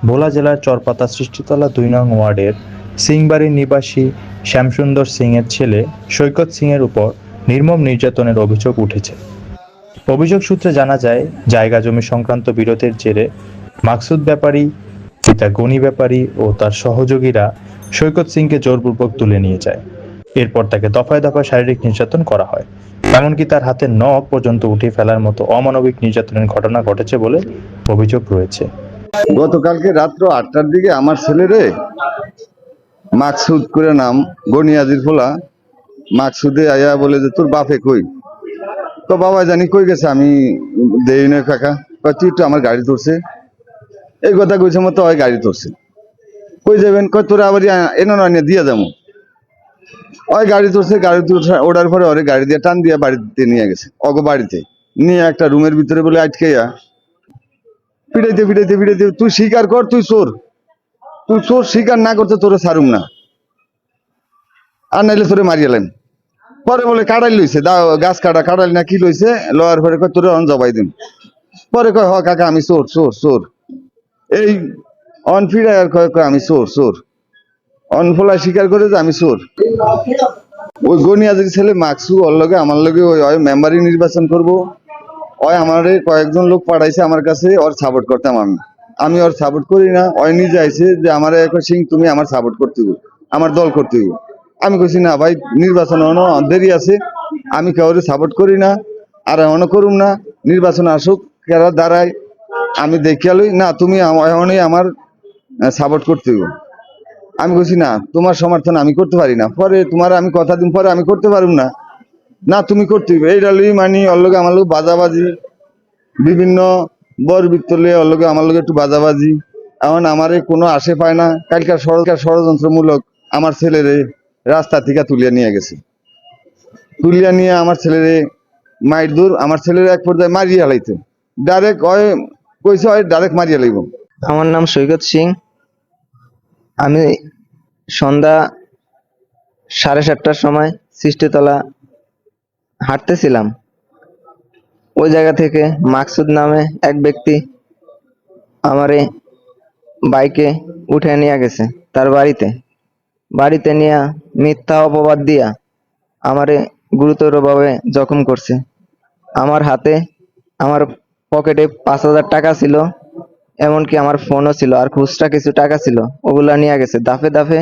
ভোলা জেলার চরপাতা সৃষ্টিতলা ২ নং ওয়ার্ডের সিংবাড়ির নিবাসী শ্যামসুন্দর সিং এর ছেলে সৈকত সিং এর উপর নির্মম নির্যাতনের অভিযোগ উঠেছে। অভিযোগ সূত্রে জানা যায়, জায়গা জমি সংক্রান্ত বিরোধের জেরে মাকসুদ ব্যাপারী, পিতা গনি ব্যাপারী ও তার সহযোগীরা সৈকত সিংকে জোরপূর্বক তুলে নিয়ে যায়। এরপর তাকে দফায় দফায় শারীরিক নির্যাতন করা হয়, এমনকি তার হাতের নখ পর্যন্ত উঠিয়ে ফেলার মতো অমানবিক নির্যাতনের ঘটনা ঘটেছে বলে অভিযোগ রয়েছে। গতকালকে রাত্র ৮টার দিকে আমার ছেলেরে মাকসুদ করে নাম, গনিয়াজির ফোলা, মাকসুদে আয়া বলে যে তোর বাপে কই? তো বাবা জানি কই গেছে, আমি দেই না কাকা। তুই একটু আমার গাড়ি ধরছে, এই কথা কইছে মতো হয় গাড়ি ধরছে। কই যাবেন? কই তোরা আবার এনে নিয়ে দিয়ে যাবো। ওই গাড়ি ধরছে, গাড়ি ওঠার পরে ওরে গাড়ি দিয়ে টান দিয়ে বাড়িতে নিয়ে গেছে। বাড়িতে নিয়ে একটা রুমের ভিতরে বলে আটকাইয়া পিটাইতে পিটাইতে পিটাইতে, তুই স্বীকার কর তুই চোর, তুই চোর স্বীকার না করতে তোরে ছাড়ুম না, আর নাইলে তোরে মারিয়ালেন। পরে বলে কাটাইল লইছে, গাছ কাটাইল না কি লইছে, লওয়ার পরে কয় তোরে জবাই দিন। পরে কয় হ কাকা আমি চোর চোর চোর, এই অনফিরা কয় আমি চোর চোর, অনফলা স্বীকার করে যে আমি চোর। ওই গনিয়াজির ছেলে মাকসু ওর লগে আমার লগে ওই মেম্বারি নির্বাচন করবো, ওই আমারে কয়েকজন লোক পাঠাইছে আমার কাছে, ওর সাপোর্ট করতাম আমি ওর সাপোর্ট করি না। ওই নিজে আইছে যে আমার সিং তুমি আমার সাপোর্ট করতে গো, আমার দল করতে গো। আমি কইছি না ভাই, নির্বাচন এখনো দেরি আছে, আমি কাউরে সাপোর্ট করি না, আর এখনো করুম না। নির্বাচন আসুক, কেরা দাঁড়ায় আমি দেখিয়া লই না, তুমি এখনই আমার সাপোর্ট করতে গো। আমি কইছি না, তোমার সমর্থন আমি করতে পারি না, পরে তোমার আমি কথা দিন, পরে আমি করতে পারুম না, না তুমি করতে হইবে। এইটা লই মানি ওর লগে আমার লোক বাজাবাজি, বিভিন্ন বর বিত্তলে ওর লগে আমার লগে একটু বাজাবাজি। এখন আমারে কোনো আশে পায় না। কালকার ষড়যন্ত্রমূলক আমার ছেলেরে রাস্তা থেকে তুলিয়া নিয়ে গেছে, তুলিয়া নিয়ে আমার ছেলেরে মাইর দূর, আমার ছেলেরে এক পর্যায়ে মারিয়া লাইতে, ডাইরেক্ট ওই কইছে ওই ডাইরেক্ট মারিয়া লাইব। আমার নাম সৈকত সিং। আমি সন্ধ্যা 7:30টার সময় সৃষ্টিতলা হাঁটতেছিলাম। ওই জায়গা থেকে মাকসুদ নামে এক ব্যক্তি আমারে বাইকে উঠে নিয়ে গেছে তার বাড়িতে নিয়ে মিথ্যা অপবাদ দিয়া আমারে গুরুতরভাবে জখম করছে। আমার হাতে, আমার পকেটে 5,000 টাকা ছিল, এমনকি আমার ফোনও ছিল, আর খুচরা কিছু টাকা ছিল, ওগুলা নিয়ে গেছে। দাফে দাফে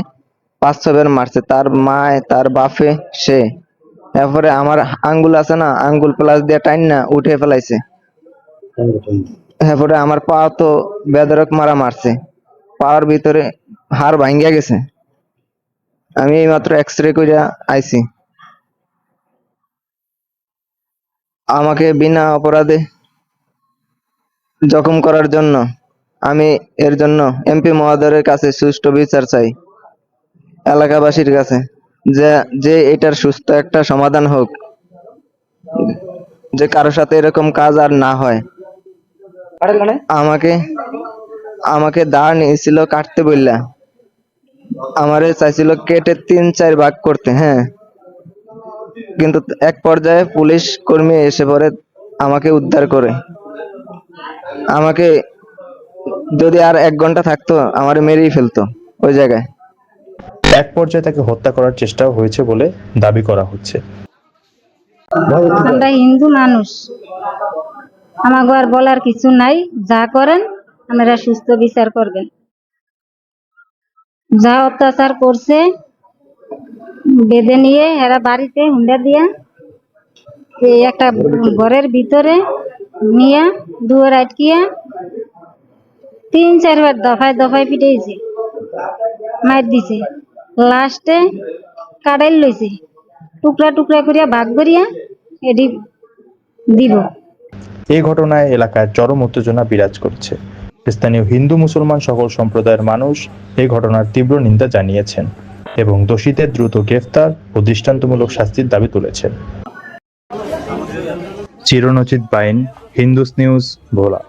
5-6 বার মারছে, তার মায়, তার বাপে, সে। এরপরে আমার আঙ্গুল আছে না, আঙ্গুল প্লাস দিয়ে টাইন না উঠে ফেলাইছে। এরপরে আমার পা তো বেদরক মারছে, পাওয়ার ভিতরে হাড় ভাঙ্গিয়া গেছে। আমি এইমাত্র এক্সরে কইরা আইছি। আমাকে বিনা অপরাধে জখম করার জন্য আমি এর জন্য এমপি মহোদয়ের কাছে সুষ্ঠু বিচার চাই, এলাকাবাসীর কাছে, যে এটার সুস্থ একটা সমাধান হোক, যে কারোর সাথে এরকম কাজ আর না হয়। আমাকে দাঁড় নিয়েছিল কাটতে বললা, আমারে চাইছিল কেটে 3-4 ভাগ করতে, হ্যাঁ, কিন্তু এক পর্যায়ে পুলিশ কর্মী এসে পরে আমাকে উদ্ধার করে। আমাকে যদি আর 1 ঘন্টা থাকতো আমারে মেরেই ফেলতো ওই জায়গায়। এক পর্যায়ে তাকে হত্যা করার চেষ্টাও হয়েছে বলে দাবি করা হচ্ছে। আমরা হিন্দু মানুষ, আমাকে আর বলার কিছু নাই, যা করেন আপনারা সুস্থ বিচার করবেন। যা অত্যাচার করছে বেঁধে নিয়ে এরা বাড়িতে হুন্ডা দিয়া একটা ঘরের ভিতরে নিয়ে দুয়ার আটকিয়া 3-4 বার দফায় দফায় পিটাইছে, মার দিছে। লাস্টে কাটাইল লইছে, টুকরা টুকরা করিয়া ভাগ করিয়া এটি দিব। এই ঘটনায় এলাকায় চরম উত্তেজনা বিরাজ করছে। স্থানীয় হিন্দু মুসলমান সকল সম্প্রদায়ের মানুষ এই ঘটনার তীব্র নিন্দা জানিয়েছেন এবং দোষীদের দ্রুত গ্রেফতার ও দৃষ্টান্তমূলক শাস্তির দাবি তুলেছেন। চিরঞ্জিত বাইন, হিন্দুস নিউজ, ভোলা।